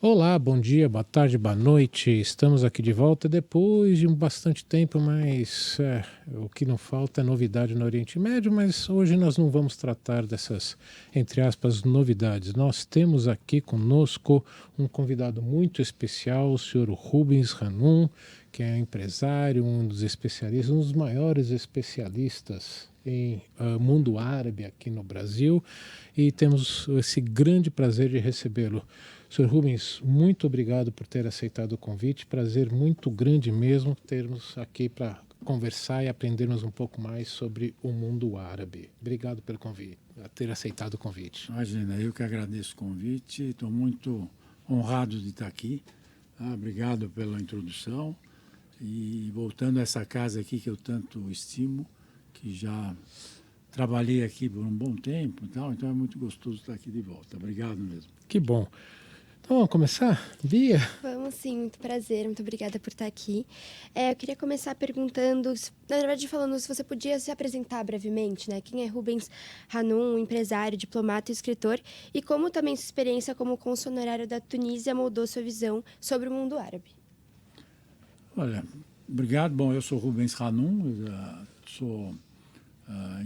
Olá, bom dia, boa tarde, boa noite. Estamos aqui de volta depois de bastante tempo, mas o que não falta é novidade no Oriente Médio, mas hoje nós não vamos tratar dessas, entre aspas, novidades. Nós temos aqui conosco um convidado muito especial, o senhor Rubens Hanum, que é empresário, um dos especialistas, um dos maiores especialistas em mundo árabe aqui no Brasil, e temos esse grande prazer de recebê-lo. Sr. Rubens, muito obrigado por ter aceitado o convite. Prazer muito grande mesmo termos aqui para conversar e aprendermos um pouco mais sobre o mundo árabe. Obrigado pelo convite, ter aceitado o convite. Imagina, eu que agradeço o convite. Estou muito honrado de estar aqui. Obrigado pela introdução. E voltando a essa casa aqui que eu tanto estimo, que já trabalhei aqui por um bom tempo, então é muito gostoso estar aqui de volta. Obrigado mesmo. Que bom. Então vamos começar? Bia? Vamos sim, muito prazer, muito obrigada por estar aqui. Eu queria começar perguntando, na verdade falando, se você podia se apresentar brevemente, né? Quem é Rubens Hanum, empresário, diplomata e escritor, e como também sua experiência como cônsul honorário da Tunísia moldou sua visão sobre o mundo árabe. Olha, obrigado. Bom, eu sou Rubens Hanum, sou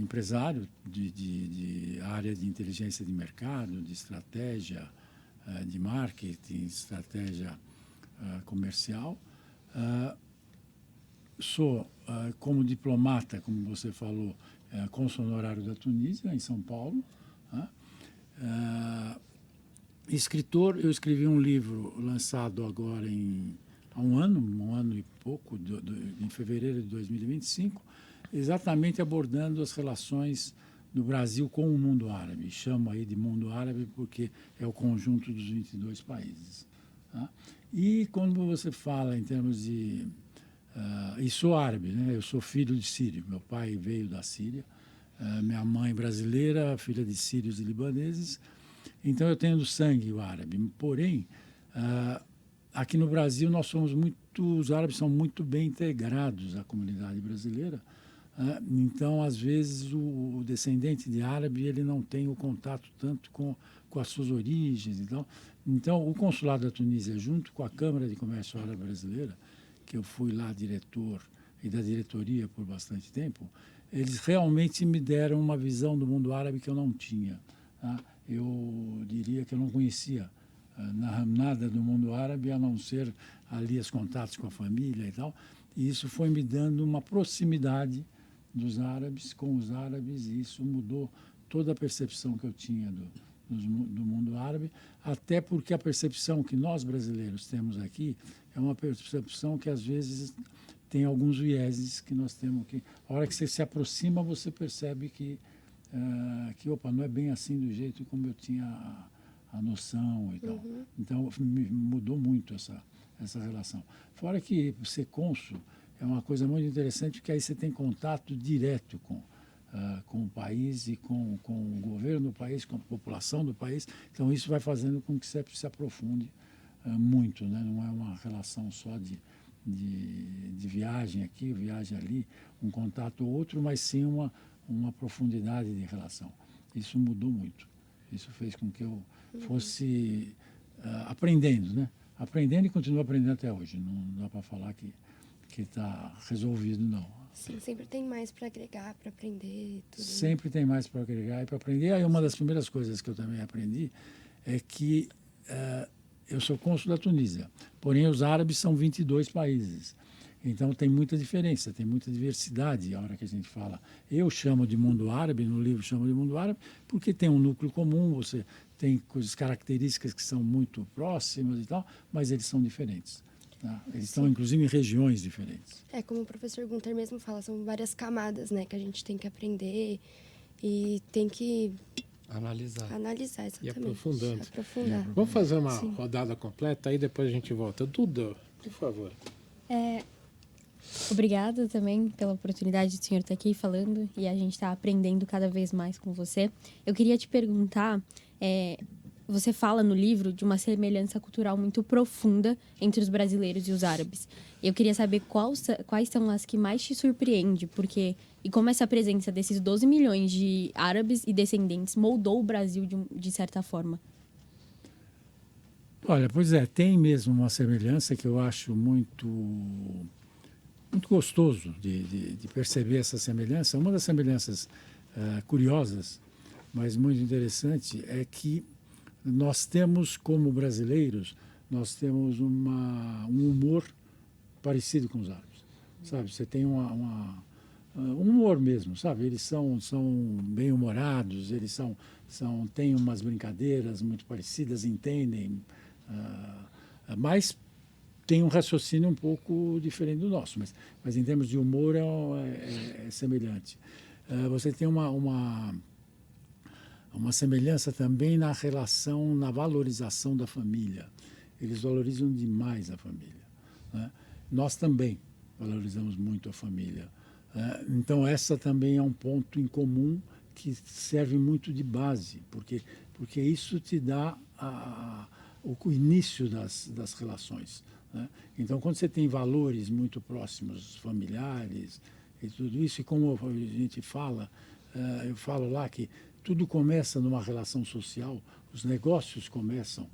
empresário de área de inteligência de mercado, de estratégia, de marketing, estratégia comercial. Sou, como diplomata, como você falou, cônsul honorário da Tunísia, em São Paulo. Escritor, eu escrevi um livro lançado agora há um ano e pouco, em fevereiro de 2025, exatamente abordando as relações do Brasil com o mundo árabe. Chamo aí de mundo árabe porque é o conjunto dos 22 países. Tá? E quando você fala em termos de... e sou árabe, né? Eu sou filho de sírio. Meu pai veio da Síria. Minha mãe brasileira, filha de sírios e libaneses. Então eu tenho do sangue o árabe. Porém, aqui no Brasil os árabes são muito bem integrados à comunidade brasileira. Então, às vezes, o descendente de árabe ele não tem o contato tanto com as suas origens e tal. Então, o consulado da Tunísia, junto com a Câmara de Comércio Árabe Brasileira, que eu fui lá diretor e da diretoria por bastante tempo, eles realmente me deram uma visão do mundo árabe que eu não tinha. Tá? Eu diria que eu não conhecia nada do mundo árabe, a não ser ali os contatos com a família e tal. E isso foi me dando uma proximidade dos árabes com os árabes, e isso mudou toda a percepção que eu tinha do mundo árabe, até porque a percepção que nós brasileiros temos aqui é uma percepção que às vezes tem alguns vieses que nós temos aqui. A hora que você se aproxima, você percebe que opa, não é bem assim do jeito como eu tinha a noção e tal. Uhum. Então, mudou muito essa relação. Fora que ser cônsul é uma coisa muito interessante, porque aí você tem contato direto com o país e com o governo do país, com a população do país. Então, isso vai fazendo com que você se aprofunde muito, né? Não é uma relação só de viagem aqui, viagem ali, um contato ou outro, mas sim uma profundidade de relação. Isso mudou muito. Isso fez com que eu fosse aprendendo, né? Aprendendo e continuo aprendendo até hoje. Não dá para falar que está resolvido, não. Sim, sempre tem mais para agregar, para aprender. Tudo. Sempre tem mais para agregar e para aprender. Aí uma das primeiras coisas que eu também aprendi é que eu sou cônsul da Tunísia, porém os árabes são 22 países. Então tem muita diferença, tem muita diversidade a hora que a gente fala. Eu chamo de mundo árabe, no livro chamo de mundo árabe, porque tem um núcleo comum, você tem coisas, características que são muito próximas e tal, mas eles são diferentes. Tá? Eles estão, inclusive, em regiões diferentes. Como o professor Gunter mesmo fala, são várias camadas, né, que a gente tem que aprender e tem que analisar, exatamente. E aprofundando. Aprofundar. Vamos fazer uma Sim. rodada completa, aí depois a gente volta. Duda, por favor. Obrigada também pela oportunidade do senhor estar aqui falando e a gente está aprendendo cada vez mais com você. Eu queria te perguntar, você fala no livro de uma semelhança cultural muito profunda entre os brasileiros e os árabes. Eu queria saber quais são as que mais te surpreendem, e como essa presença desses 12 milhões de árabes e descendentes moldou o Brasil de certa forma. Olha, pois é, tem mesmo uma semelhança que eu acho muito gostoso de perceber essa semelhança. Uma das semelhanças curiosas, mas muito interessante, é que nós temos, como brasileiros, nós temos um humor parecido com os árabes, sabe? Você tem um humor mesmo, sabe? Eles são bem-humorados, eles têm umas brincadeiras muito parecidas, entendem, mas tem um raciocínio um pouco diferente do nosso, mas em termos de humor é semelhante. Você tem uma semelhança também na relação, na valorização da família. Eles valorizam demais a família, né? Nós também valorizamos muito a família. Então, essa também é um ponto em comum que serve muito de base, porque isso te dá o início das relações, né? Então, quando você tem valores muito próximos, familiares e tudo isso, e como a gente fala, eu falo lá que tudo começa numa relação social, os negócios começam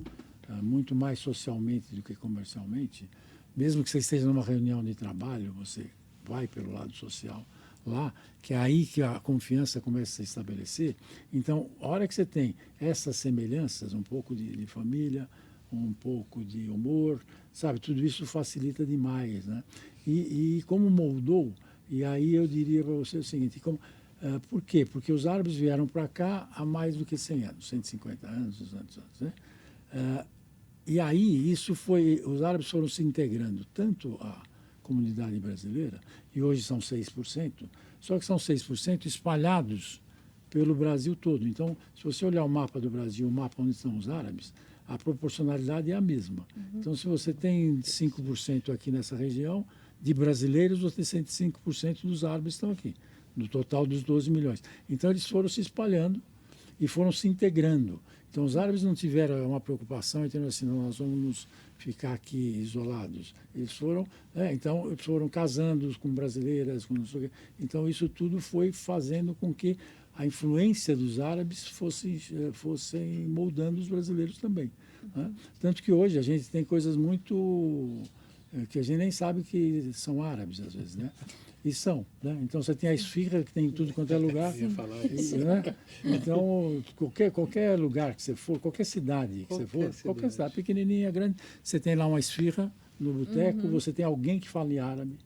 muito mais socialmente do que comercialmente. Mesmo que você esteja numa reunião de trabalho, você vai pelo lado social lá, que é aí que a confiança começa a se estabelecer. Então, a hora que você tem essas semelhanças, um pouco de família, um pouco de humor, sabe, tudo isso facilita demais, né? E como moldou, e aí eu diria para você o seguinte, por quê? Porque os árabes vieram para cá há mais do que 100 anos, 150 anos, 200 anos, né? E aí os árabes foram se integrando tanto à comunidade brasileira, e hoje são 6%, só que são 6% espalhados pelo Brasil todo. Então, se você olhar o mapa do Brasil, o mapa onde estão os árabes, a proporcionalidade é a mesma. Então, se você tem 5% aqui nessa região, de brasileiros, você tem 105% dos árabes estão aqui, no total dos 12 milhões. Então, eles foram se espalhando e foram se integrando. Então, os árabes não tiveram uma preocupação em termos assim, não, nós vamos ficar aqui isolados. Eles foram, então, eles foram casando com brasileiras, com não sei o quê. Então, isso tudo foi fazendo com que a influência dos árabes fossem moldando os brasileiros também, né? Tanto que hoje a gente tem coisas muito que a gente nem sabe que são árabes, às vezes, né? E são, né? Então você tem a esfirra que tem em tudo quanto é lugar. Né? Então, qualquer lugar que você for, qualquer cidade que você for, qualquer cidade, pequenininha, grande, você tem lá uma esfirra no boteco, você tem alguém que fala em árabe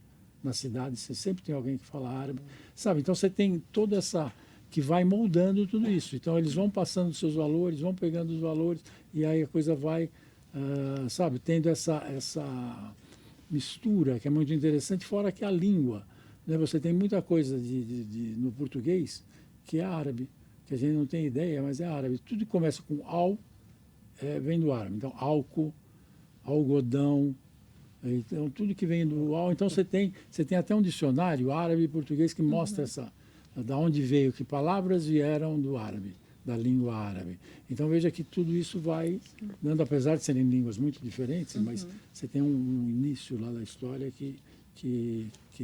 na cidade, você sempre tem alguém que fala árabe, sabe? Então você tem toda essa que vai moldando tudo isso. Então eles vão passando os seus valores, vão pegando os valores, e aí a coisa vai, sabe, tendo essa mistura que é muito interessante, fora que a língua, né? Você tem muita coisa no português que é árabe, que a gente não tem ideia, mas é árabe. Tudo que começa com al vem do árabe. Então, álcool, algodão, então tudo que vem do al. Então você tem até um dicionário árabe e português que mostra da onde veio, que palavras vieram do árabe, da língua árabe. Então veja que tudo isso vai dando, apesar de serem línguas muito diferentes, mas você tem um início lá da história que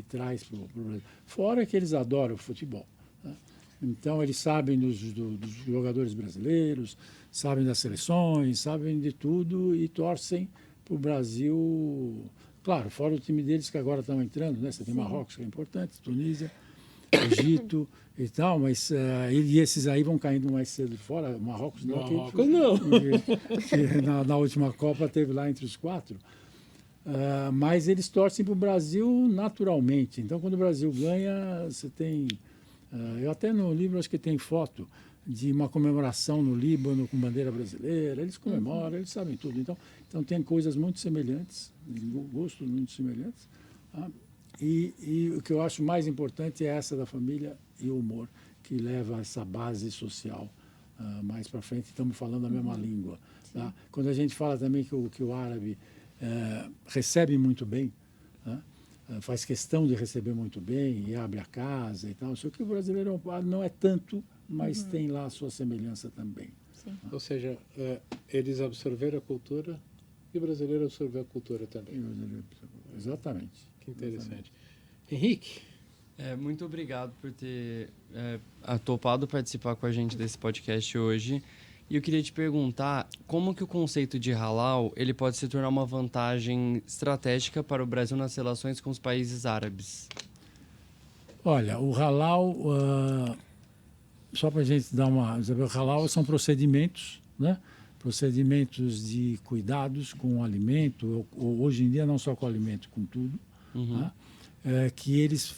traz para o Brasil. Fora que eles adoram futebol, né? Então eles sabem dos jogadores brasileiros, sabem das seleções, sabem de tudo e torcem para o Brasil. Claro, fora o time deles que agora estão entrando, né? Você tem Marrocos, que é importante, Tunísia, Egito e tal, mas e esses aí vão caindo mais cedo fora. Marrocos não. Na última Copa teve lá entre os 4. Mas eles torcem para o Brasil naturalmente. Então, quando o Brasil ganha, você tem... eu até no livro acho que tem foto de uma comemoração no Líbano com bandeira brasileira. Eles comemoram, eles sabem tudo. Então tem coisas muito semelhantes, gostos muito semelhantes. Tá? E o que eu acho mais importante é essa da família e o humor, que leva a essa base social mais para frente. Estamos falando a mesma língua. Tá? Quando a gente fala também que o árabe recebe muito bem, né? Faz questão de receber muito bem e abre a casa e tal. Só que o brasileiro não é tanto, mas tem lá a sua semelhança também. Sim. Ou seja, eles absorveram a cultura e o brasileiro absorveu a cultura também. Exatamente. Que interessante. Henrique? Muito obrigado por ter topado participar com a gente desse podcast hoje. E eu queria te perguntar como que o conceito de halal ele pode se tornar uma vantagem estratégica para o Brasil nas relações com os países árabes. Olha, o halal, só para a gente dar uma... O halal são procedimentos, né? Procedimentos de cuidados com o alimento, ou hoje em dia não só com o alimento, com tudo, né? Que eles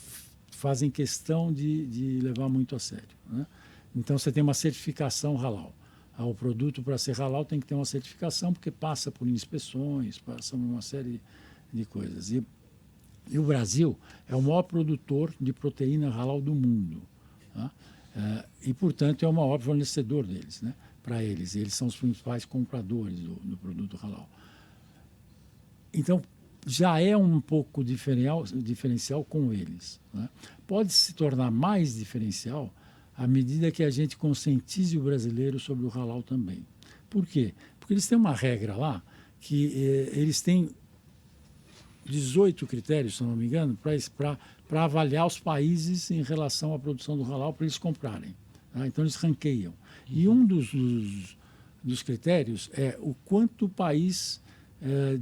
fazem questão de levar muito a sério, né? Então você tem uma certificação halal. O produto, para ser halal, tem que ter uma certificação, porque passa por inspeções, passa por uma série de coisas. E o Brasil é o maior produtor de proteína halal do mundo, tá? E, portanto, é o maior fornecedor deles, né? Para eles. Eles são os principais compradores do produto halal. Então, já é um pouco diferencial com eles, né? Pode se tornar mais diferencial à medida que a gente conscientize o brasileiro sobre o halal também. Por quê? Porque eles têm uma regra lá que eles têm 18 critérios, se não me engano, para avaliar os países em relação à produção do halal para eles comprarem, tá? Então eles ranqueiam. E um dos critérios é o quanto o país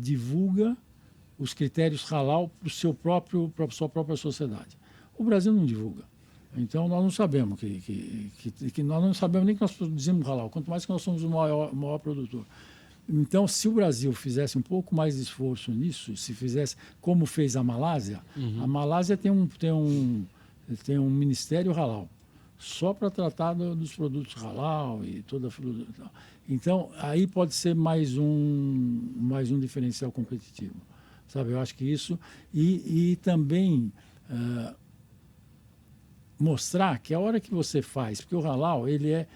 divulga os critérios halal para a sua própria sociedade. O Brasil não divulga. Então nós não sabemos que nós não sabemos nem que nós produzimos halal, quanto mais que nós somos o maior produtor. Então, se o Brasil fizesse um pouco mais de esforço nisso, se fizesse como fez a Malásia, a Malásia tem um ministério halal, só para tratar dos produtos halal e toda a fruta. Então, aí pode ser mais um diferencial competitivo. Sabe, eu acho que isso... E também mostrar que a hora que você faz... Porque o halal, ele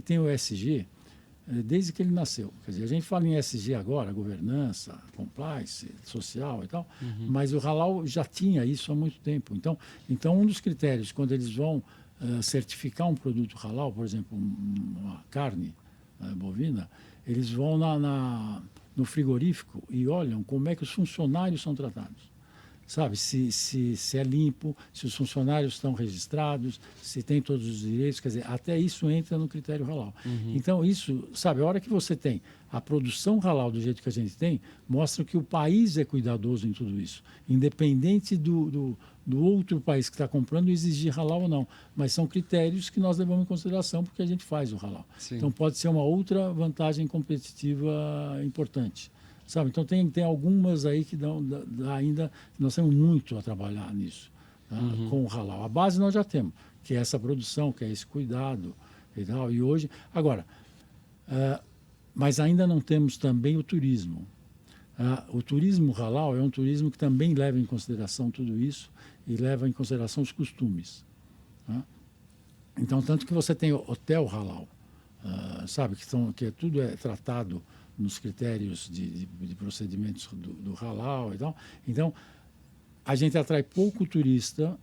tem o ESG desde que ele nasceu. Quer dizer, a gente fala em ESG agora, governança, compliance, social e tal, mas o halal já tinha isso há muito tempo. Então um dos critérios, quando eles vão certificar um produto halal, por exemplo, uma carne bovina, eles vão no frigorífico e olham como é que os funcionários são tratados. Sabe, se é limpo, se os funcionários estão registrados, se tem todos os direitos, quer dizer, até isso entra no critério halal. Então, isso, sabe, a hora que você tem a produção halal do jeito que a gente tem, mostra que o país é cuidadoso em tudo isso, independente do outro país que está comprando exigir halal ou não, mas são critérios que nós levamos em consideração porque a gente faz o halal. Sim. Então, pode ser uma outra vantagem competitiva importante. Sabe? Então, tem algumas aí que ainda nós temos muito a trabalhar nisso, tá? Com o halal. A base nós já temos, que é essa produção, que é esse cuidado e tal. E hoje... Agora, mas ainda não temos também o turismo. O turismo halal é um turismo que também leva em consideração tudo isso e leva em consideração os costumes, tá? Então, tanto que você tem hotel halal, sabe? Que tudo é tratado nos critérios de procedimentos do halal e tal. Então, a gente atrai pouco turista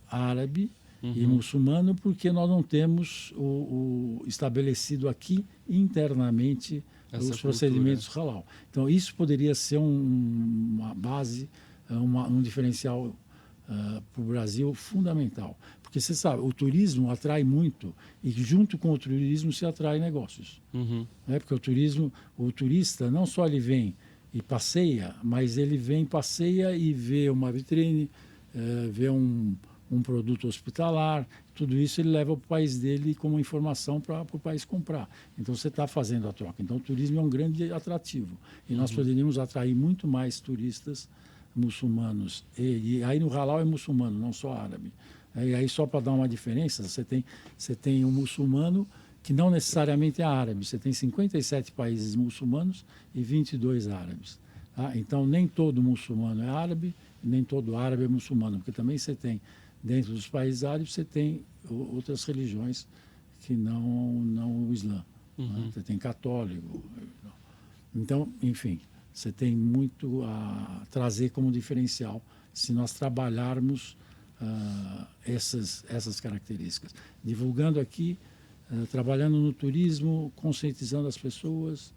árabe e muçulmano porque nós não temos o estabelecido aqui internamente os procedimentos halal. Então, isso poderia ser uma base, um diferencial para o Brasil fundamental. Porque você sabe, o turismo atrai muito e junto com o turismo se atrai negócios. Né? Porque o turista não só ele vem e passeia, mas ele vem, passeia e vê uma vitrine, vê um produto hospitalar, tudo isso ele leva para o país dele como informação para o país comprar. Então você está fazendo a troca. Então o turismo é um grande atrativo. E nós poderíamos atrair muito mais turistas muçulmanos. E aí no halal é muçulmano, não só árabe. E aí, só para dar uma diferença, você tem um muçulmano que não necessariamente é árabe. Você tem 57 países muçulmanos e 22 árabes. Tá? Então, nem todo muçulmano é árabe, nem todo árabe é muçulmano, porque também você tem, dentro dos países árabes, você tem outras religiões que não o Islã. Né? Você tem católico. Então, enfim, você tem muito a trazer como diferencial se nós trabalharmos essas características. Divulgando aqui, trabalhando no turismo, conscientizando as pessoas.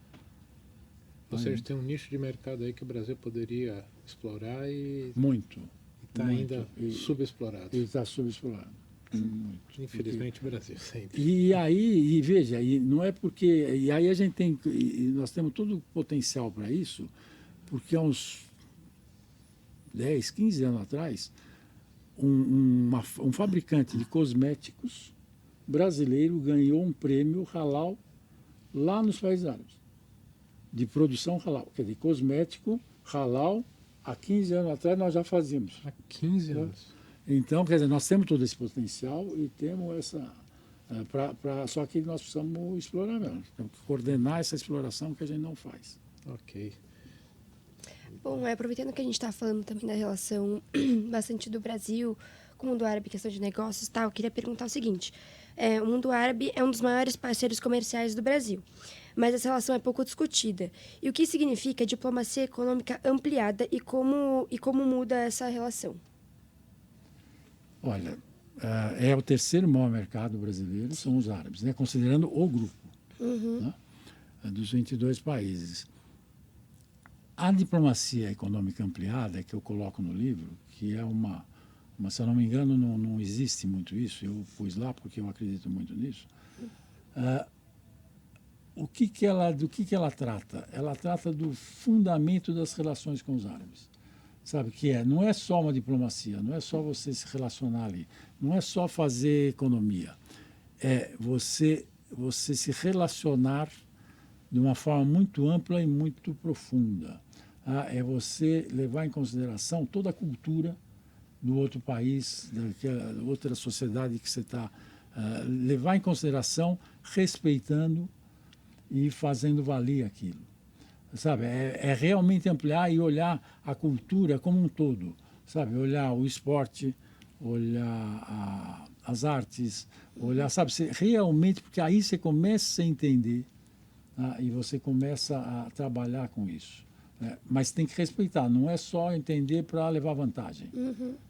Ou seja, tem um nicho de mercado aí que o Brasil poderia explorar e Muito. está ainda subexplorado. E está subexplorado. Muito. Infelizmente, o Brasil sempre. E aí, e veja, e não é porque. E aí a gente tem. E nós temos todo o potencial para isso, porque há uns 10, 15 anos atrás, um fabricante de cosméticos brasileiro ganhou um prêmio halal lá nos países árabes, de produção halal. Quer dizer, cosmético halal, há 15 anos atrás nós já fazíamos. Há 15 anos. Então, quer dizer, nós temos todo esse potencial e temos essa. Só que nós precisamos explorar mesmo. Temos que coordenar essa exploração que a gente não faz. Ok. Bom, aproveitando que a gente está falando também da relação bastante do Brasil com o mundo árabe, questão de negócios e tal, eu queria perguntar o seguinte. O mundo árabe é um dos maiores parceiros comerciais do Brasil, mas essa relação é pouco discutida. E o que significa diplomacia econômica ampliada e como muda essa relação? Olha, é o terceiro maior mercado brasileiro, são os árabes, né? Considerando o grupo, né? Dos 22 países. A diplomacia econômica ampliada, que eu coloco no livro, que é se eu não me engano, não existe muito isso, eu pus lá porque eu acredito muito nisso. Do que ela trata? Ela trata do fundamento das relações com os árabes. Sabe, não é só uma diplomacia, não é só você se relacionar ali, não é só fazer economia, é você se relacionar de uma forma muito ampla e muito profunda. É você levar em consideração toda a cultura do outro país, da outra sociedade que você está, levar em consideração, respeitando e fazendo valer aquilo. Sabe, é realmente ampliar e olhar a cultura como um todo, sabe, olhar o esporte, olhar as artes, olhar, sabe, realmente, porque aí você começa a entender, e você começa a trabalhar com isso. Né? Mas tem que respeitar, não é só entender para levar vantagem,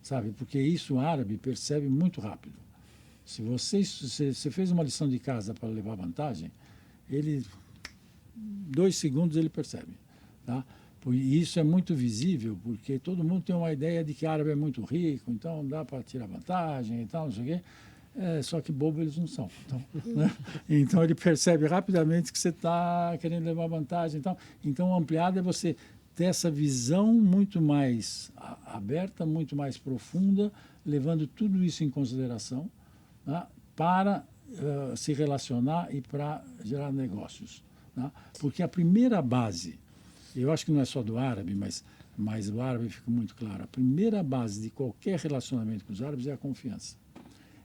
sabe, porque isso o árabe percebe muito rápido. Se você fez uma lição de casa para levar vantagem, ele... 2 segundos ele percebe. Tá? E isso é muito visível, porque todo mundo tem uma ideia de que árabe é muito rico, então dá para tirar vantagem e tal, não sei o quê. Só que bobo eles não são. Então, né? Então ele percebe rapidamente que você está querendo levar vantagem. Então ampliado é você ter essa visão muito mais aberta, muito mais profunda, levando tudo isso em consideração, tá? Para se relacionar e para gerar negócios. Tá? Porque a primeira base, eu acho que não é só do árabe, mas o árabe fica muito claro, a primeira base de qualquer relacionamento com os árabes é a confiança.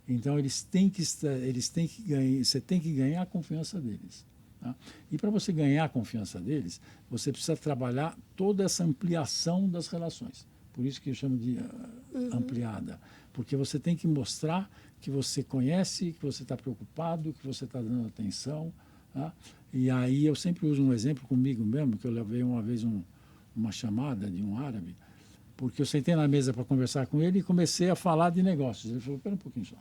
Então você tem que ganhar a confiança deles. Tá? E para você ganhar a confiança deles, você precisa trabalhar toda essa ampliação das relações. Por isso que eu chamo de ampliada. Porque você tem que mostrar que você conhece, que você está preocupado, que você está dando atenção. Tá? E aí eu sempre uso um exemplo comigo mesmo, que eu levei uma vez uma chamada de um árabe, porque eu sentei na mesa para conversar com ele e comecei a falar de negócios. Ele falou, espera um pouquinho só.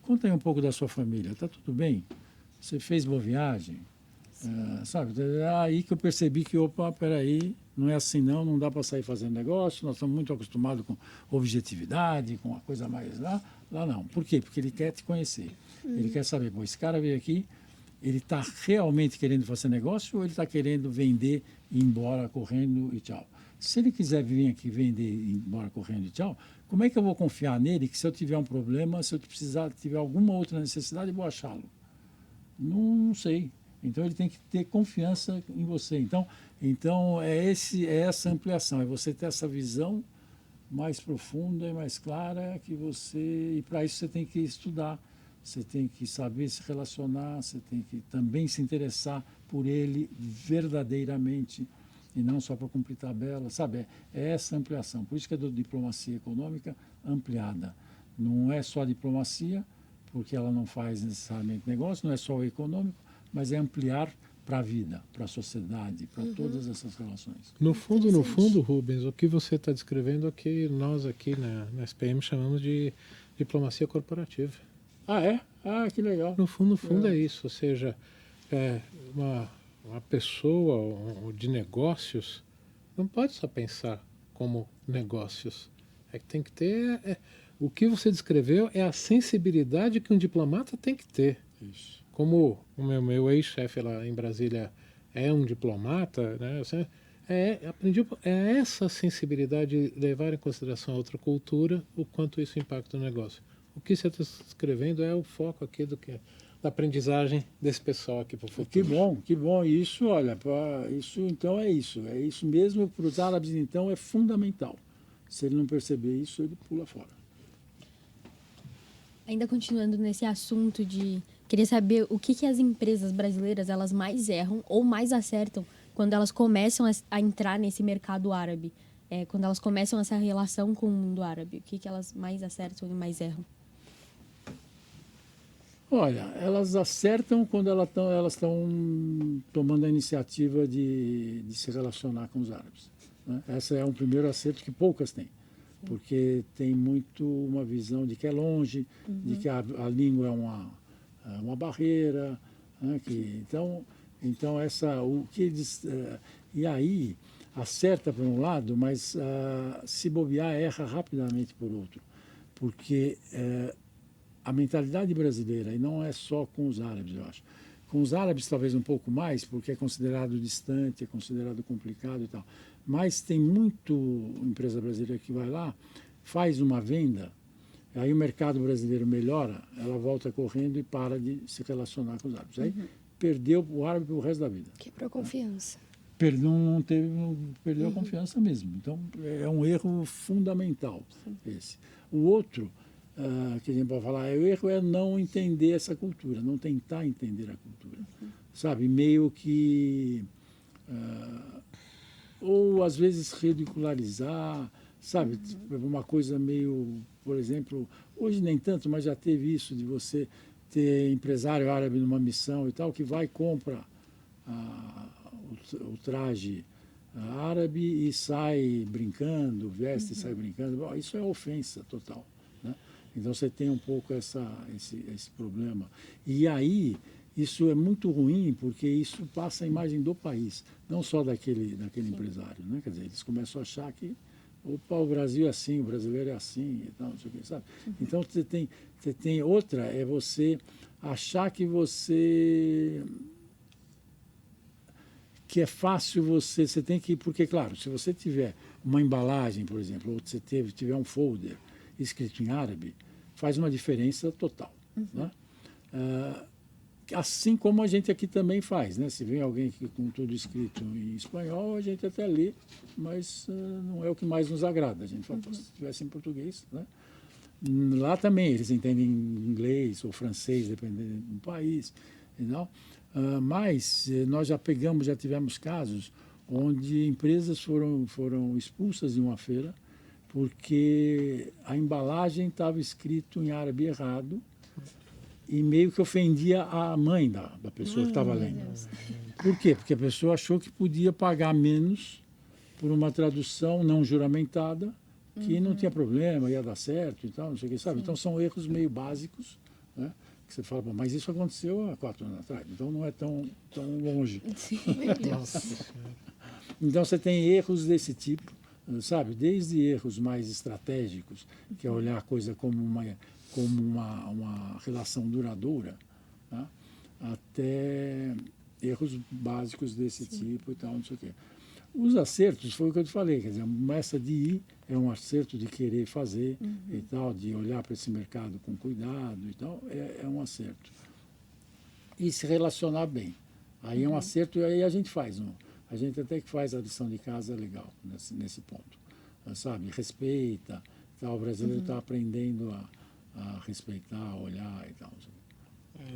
Conta aí um pouco da sua família, está tudo bem? Você fez boa viagem? Sabe? Aí que eu percebi que, opa, peraí, não é assim não dá para sair fazendo negócio, nós estamos muito acostumados com objetividade, com uma coisa mais lá não. Por quê? Porque ele quer te conhecer. Ele quer saber, pô, esse cara veio aqui, ele está realmente querendo fazer negócio ou ele está querendo vender e ir embora correndo e tchau? Se ele quiser vir aqui vender e ir embora correndo e tchau, como é que eu vou confiar nele que se eu tiver um problema, se eu tiver alguma outra necessidade, eu vou achá-lo? Não sei. Então ele tem que ter confiança em você. Então é essa ampliação, é você ter essa visão mais profunda e mais clara e para isso você tem que estudar. Você tem que saber se relacionar, você tem que também se interessar por ele verdadeiramente e não só para cumprir tabela, sabe? É essa ampliação. Por isso que é da diplomacia econômica ampliada. Não é só a diplomacia, porque ela não faz necessariamente negócio, não é só o econômico, mas é ampliar para a vida, para a sociedade, para todas essas relações. No fundo, Rubens, o que você está descrevendo é o que nós aqui na SPM chamamos de diplomacia corporativa. Ah, é? Ah, que legal. No fundo é isso, ou seja, uma pessoa de negócios não pode só pensar como negócios. É que tem que ter O que você descreveu é a sensibilidade que um diplomata tem que ter. Isso. Como o meu ex-chefe lá em Brasília é um diplomata, né? Aprendi essa sensibilidade de levar em consideração a outra cultura, o quanto isso impacta o negócio. O que você está escrevendo é o foco aqui da aprendizagem desse pessoal aqui para o futuro. Que bom, que bom. E isso, olha, isso então é isso. É isso mesmo, para os árabes então é fundamental. Se ele não perceber isso, ele pula fora. Ainda continuando nesse assunto queria saber o que as empresas brasileiras elas mais erram ou mais acertam quando elas começam a entrar nesse mercado árabe, quando elas começam essa relação com o mundo árabe. O que elas mais acertam e mais erram? Olha, elas acertam quando elas estão tomando a iniciativa de se relacionar com os árabes, né? Esse é um primeiro acerto que poucas têm, porque tem muito uma visão de que é longe, de que a língua é uma barreira, né? Então o que eles e aí acerta por um lado, mas se bobear erra rapidamente por outro, porque a mentalidade brasileira, e não é só com os árabes, eu acho. Com os árabes talvez um pouco mais, porque é considerado distante, é considerado complicado e tal. Mas tem muito empresa brasileira que vai lá, faz uma venda, aí o mercado brasileiro melhora, ela volta correndo e para de se relacionar com os árabes. Aí perdeu o árabe pro resto da vida. Quebrou a confiança. Perdeu a confiança mesmo. Então é um erro fundamental esse. O outro que a gente pode falar, o erro é não entender essa cultura, não tentar entender a cultura, sabe? Meio que ou às vezes ridicularizar, sabe? Uma coisa meio, por exemplo, hoje nem tanto, mas já teve isso de você ter empresário árabe numa missão e tal, que vai e compra o traje árabe e sai brincando, veste e sai brincando. Bom, isso é ofensa total, né? Então você tem um pouco esse problema. E aí, isso é muito ruim, porque isso passa a imagem do país, não só daquele empresário, né? Quer dizer, eles começam a achar que opa, o Brasil é assim, o brasileiro é assim, e tal, não sei o que, sabe? Então você tem outra, é você achar que é fácil você tem que, porque claro, se você tiver uma embalagem, por exemplo, ou você tiver um folder escrito em árabe, faz uma diferença total, né? Assim como a gente aqui também faz, né? Se vem alguém aqui com tudo escrito em espanhol, a gente até lê, mas não é o que mais nos agrada. A gente fala, se tivesse em português, né? Lá também eles entendem inglês ou francês, dependendo do país, não? Mas nós já tivemos casos onde empresas foram expulsas de uma feira porque a embalagem estava escrito em árabe errado e meio que ofendia a mãe da pessoa que estava lendo. Por quê? Porque a pessoa achou que podia pagar menos por uma tradução não juramentada, que não tinha problema, ia dar certo e tal, não sei o que, sabe? Então são erros meio básicos, né? Que você fala, mas isso aconteceu há 4 anos atrás, então não é tão longe. Então você tem erros desse tipo, sabe? Desde erros mais estratégicos, que é olhar a coisa como uma relação duradoura, tá? Até erros básicos desse tipo e tal, não sei o quê. Os acertos, foi o que eu te falei, quer dizer, essa de ir é um acerto de querer fazer e tal, de olhar para esse mercado com cuidado e tal, é um acerto. E se relacionar bem. Aí é um acerto e aí a gente faz. A gente até que faz a lição de casa legal nesse ponto. Sabe? Respeita. Tal, o brasileiro está aprendendo a respeitar, a olhar e tal.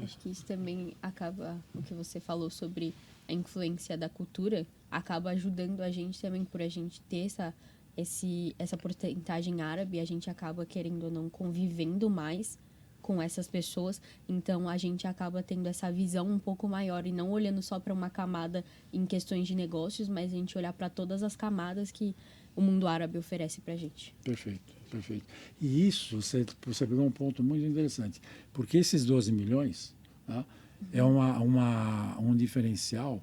Acho que isso também acaba, o que você falou sobre a influência da cultura, acaba ajudando a gente também, por a gente ter essa porcentagem árabe, a gente acaba, querendo ou não, convivendo mais com essas pessoas, então a gente acaba tendo essa visão um pouco maior e não olhando só para uma camada em questões de negócios, mas a gente olhar para todas as camadas que o mundo árabe oferece para a gente. Perfeito, perfeito. E isso, você pegou um ponto muito interessante, porque esses 12 milhões, tá, é um diferencial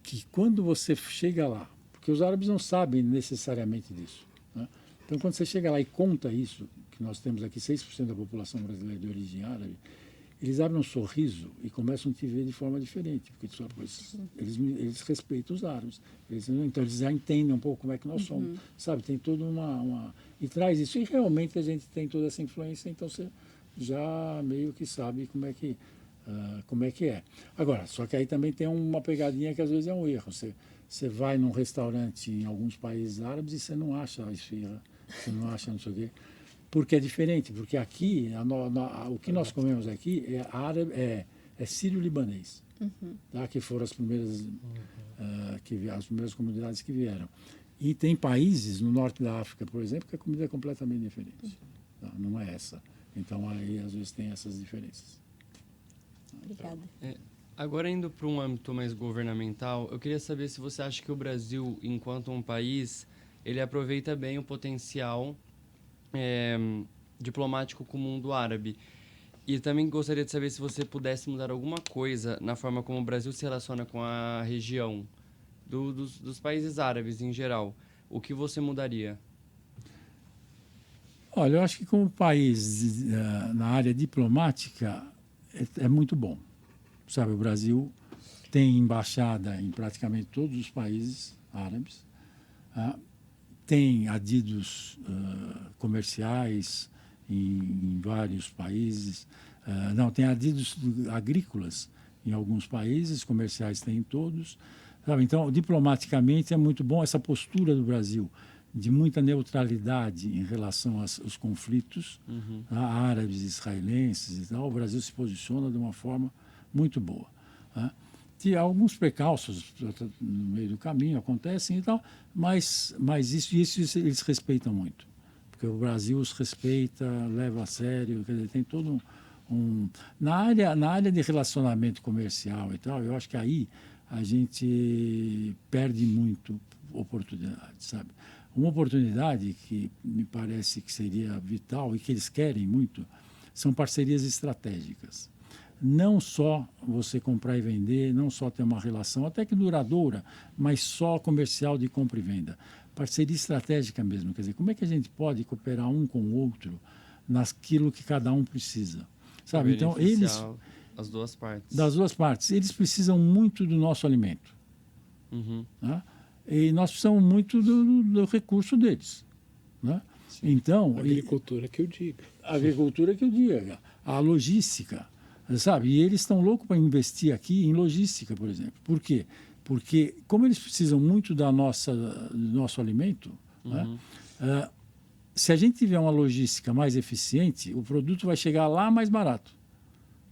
que quando você chega lá, porque os árabes não sabem necessariamente disso, né? Então quando você chega lá e conta isso, que nós temos aqui 6% da população brasileira de origem árabe, eles abrem um sorriso e começam a te ver de forma diferente, porque eles respeitam os árabes. Então eles já entendem um pouco como é que nós somos, sabe? Tem toda uma... E traz isso. E realmente a gente tem toda essa influência, então você já meio que sabe como é que é. Agora, só que aí também tem uma pegadinha que às vezes é um erro. Você vai num restaurante em alguns países árabes e você não acha a esfirra, você não acha não sei o quê. Porque é diferente, porque aqui, o que nós comemos aqui é árabe, é sírio-libanês, tá? Que foram as primeiras, as primeiras comunidades que vieram. E tem países, no norte da África, por exemplo, que a comida é completamente diferente. Tá? Não é essa. Então, aí, às vezes, tem essas diferenças. Obrigada. Agora, indo para um âmbito mais governamental, eu queria saber se você acha que o Brasil, enquanto um país, ele aproveita bem o potencial diplomático com o mundo árabe. E também gostaria de saber se você pudesse mudar alguma coisa na forma como o Brasil se relaciona com a região dos países árabes em geral. O que você mudaria? Olha, eu acho que como país na área diplomática é muito bom. Sabe, o Brasil tem embaixada em praticamente todos os países árabes, tem adidos comerciais em vários países, tem adidos agrícolas em alguns países, comerciais tem em todos. Sabe? Então, diplomaticamente é muito bom essa postura do Brasil de muita neutralidade em relação aos conflitos árabes, israelenses e tal. O Brasil se posiciona de uma forma muito boa. Tem alguns precalços no meio do caminho, acontecem e tal, mas isso eles respeitam muito, porque o Brasil os respeita, leva a sério, quer dizer, tem todo na área de relacionamento comercial e tal, eu acho que aí a gente perde muito oportunidade, sabe? Uma oportunidade que me parece que seria vital e que eles querem muito são parcerias estratégicas. Não só você comprar e vender, não só ter uma relação até que duradoura, mas só comercial de compra e venda. Parceria estratégica mesmo, quer dizer, como é que a gente pode cooperar um com o outro naquilo que cada um precisa, sabe? Então eles as duas partes. Das duas partes, eles precisam muito do nosso alimento, né? E nós precisamos muito do recurso deles, né? Então, a agricultura que eu diga. A agricultura que eu diga, a logística. Sabe? E eles estão loucos para investir aqui em logística, por exemplo. Por quê? Porque, como eles precisam muito do nosso alimento, né? Se a gente tiver uma logística mais eficiente, o produto vai chegar lá mais barato.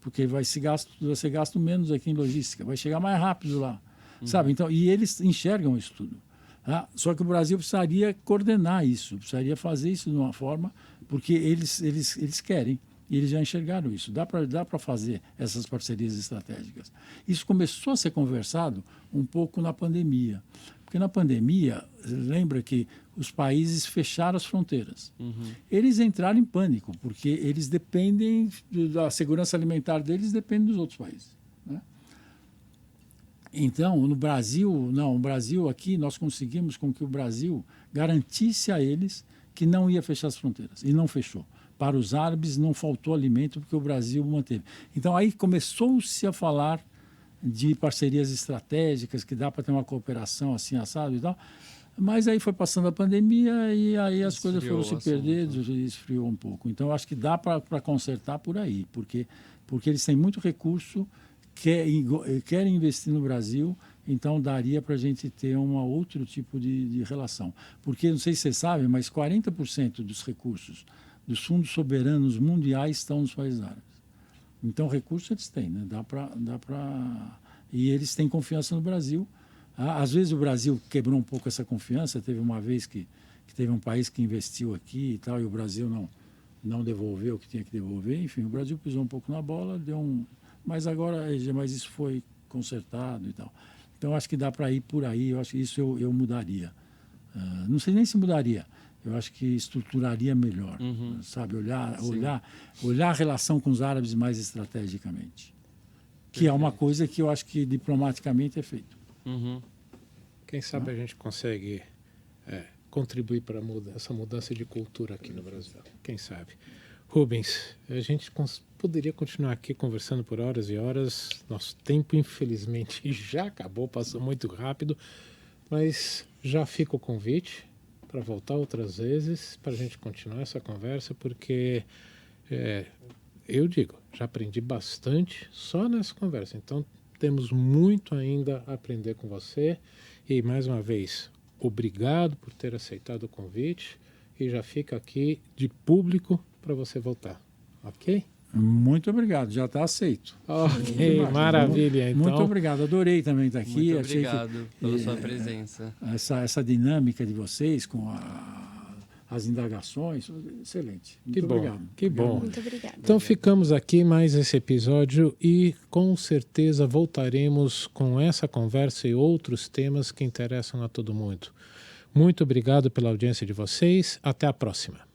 Porque vai ser gasto menos aqui em logística, vai chegar mais rápido lá. Sabe? Então, e eles enxergam isso tudo. Tá? Só que o Brasil precisaria coordenar isso, precisaria fazer isso de uma forma, porque eles querem. E eles já enxergaram isso. Dá para fazer essas parcerias estratégicas. Isso começou a ser conversado um pouco na pandemia. Porque na pandemia, lembra que os países fecharam as fronteiras. Eles entraram em pânico, porque eles dependem da segurança alimentar deles, depende dos outros países, né? Então, no Brasil aqui, nós conseguimos com que o Brasil garantisse a eles que não ia fechar as fronteiras. E não fechou. Para os árabes não faltou alimento porque o Brasil manteve. Então aí começou-se a falar de parcerias estratégicas, que dá para ter uma cooperação assim, assado e tal. Mas aí foi passando a pandemia e aí as coisas foram se perdendo e esfriou um pouco. Então eu acho que dá para consertar por aí, porque eles têm muito recurso, querem investir no Brasil, então daria para a gente ter um outro tipo de relação. Porque, não sei se vocês sabem, mas 40% dos recursos dos fundos soberanos mundiais estão nos países árabes. Então, recursos eles têm, né? E eles têm confiança no Brasil. Às vezes o Brasil quebrou um pouco essa confiança. Teve uma vez que teve um país que investiu aqui e tal, e o Brasil não devolveu o que tinha que devolver. Enfim, o Brasil pisou um pouco na bola, mas agora isso foi consertado e tal. Então, acho que dá para ir por aí. Eu acho que isso eu mudaria. Não sei nem se mudaria. Eu acho que estruturaria melhor, sabe? Olhar a relação com os árabes mais estrategicamente. Que é uma coisa que eu acho que diplomaticamente é feito. Quem sabe a gente consegue contribuir para essa mudança de cultura aqui no Brasil. Quem sabe? Rubens, a gente poderia continuar aqui conversando por horas e horas. Nosso tempo, infelizmente, já acabou, passou muito rápido, mas já fica o convite para voltar outras vezes, para a gente continuar essa conversa, porque eu digo, já aprendi bastante só nessa conversa. Então, temos muito ainda a aprender com você. E, mais uma vez, obrigado por ter aceitado o convite. E já fica aqui de público para você voltar. Ok? Muito obrigado, já está aceito. Ok, maravilha. Então, muito obrigado, adorei também estar aqui. Muito obrigado pela sua presença. Essa dinâmica de vocês com as indagações, excelente. Muito obrigado. Que bom. Muito obrigada. Então ficamos aqui mais esse episódio e com certeza voltaremos com essa conversa e outros temas que interessam a todo mundo. Muito obrigado pela audiência de vocês. Até a próxima.